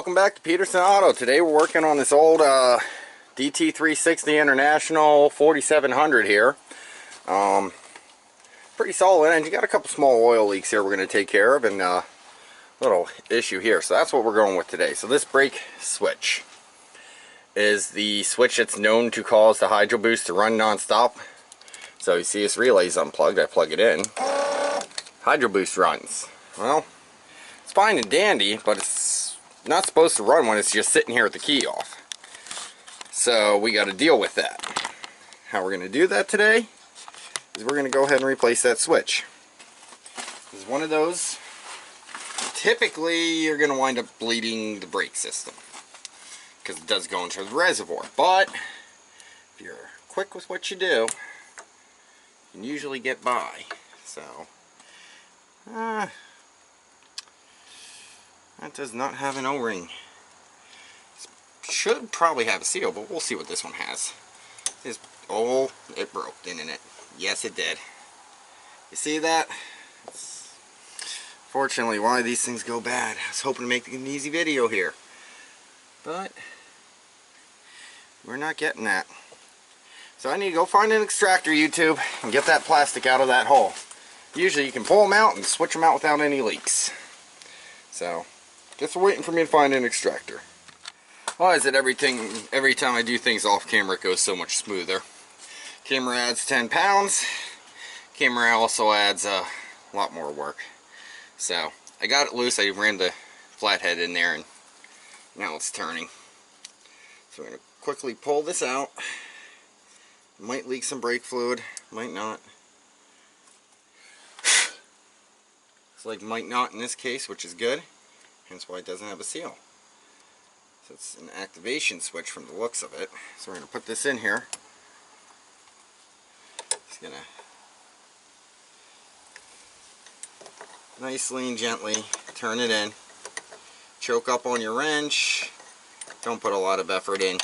welcome back to Peterson Auto. Today we're working on this old DT360 International 4700 here. Pretty solid engine. Got a couple small oil leaks here we're going to take care of, and a little issue here. So that's what we're going with today. So this brake switch is the switch that's known to cause the hydroboost to run non-stop. So you see this relay's unplugged. I plug it in. Hydroboost runs. Well, it's fine and dandy, but it's not supposed to run when it's just sitting here with the key off. So we got to deal with that. How we're going to do that today is we're going to go ahead and replace that switch. This is one of those, typically you're going to wind up bleeding the brake system because it does go into the reservoir. But if you're quick with what you do, you can usually get by. So that does not have an O-ring. Should probably have a seal, but we'll see what this one has. Oh, it broke, didn't it? Yes, it did. You see that? That's fortunately why these things go bad. I was hoping to make an easy video here, but we're not getting that. So I need to go find an extractor, YouTube, and get that plastic out of that hole. Usually you can pull them out and switch them out without any leaks. So just waiting for me to find an extractor. Why is it every time I do things off camera it goes so much smoother? Camera adds 10 pounds. Camera also adds a lot more work. So I got it loose. I ran the flathead in there and now it's turning. So we're going to quickly pull this out. Might leak some brake fluid, might not. It's like might not in this case, which is good. Hence why it doesn't have a seal. So it's an activation switch from the looks of it. So we're going to put this in here. Just going to nicely and gently turn it in. Choke up on your wrench. Don't put a lot of effort in.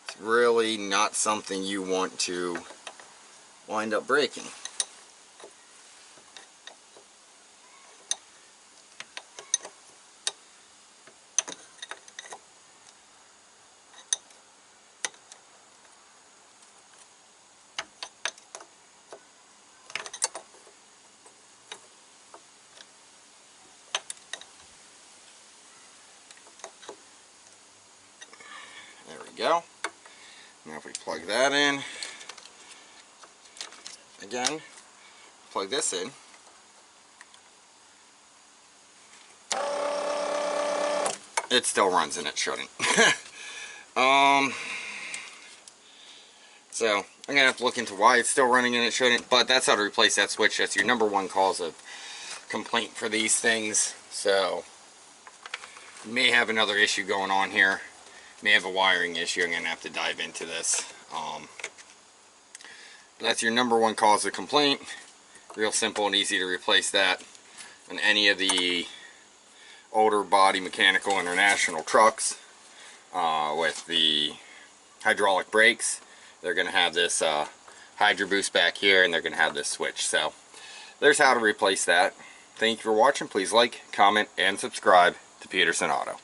It's really not something you want to wind up breaking. There we go. Now if we plug that in, again, plug this in. It still runs and it shouldn't. So I'm going to have to look into why it's still running and it shouldn't, but that's how to replace that switch. That's your #1 cause of complaint for these things. So you may have another issue going on here. May have a wiring issue. I'm going to have to dive into this. That's your #1 cause of complaint. Real simple and easy to replace that. And any of the older body mechanical international trucks with the hydraulic brakes, they're going to have this hydroboost back here, and they're going to have this switch. So there's how to replace that. Thank you for watching. Please like, comment, and subscribe to Peterson Auto.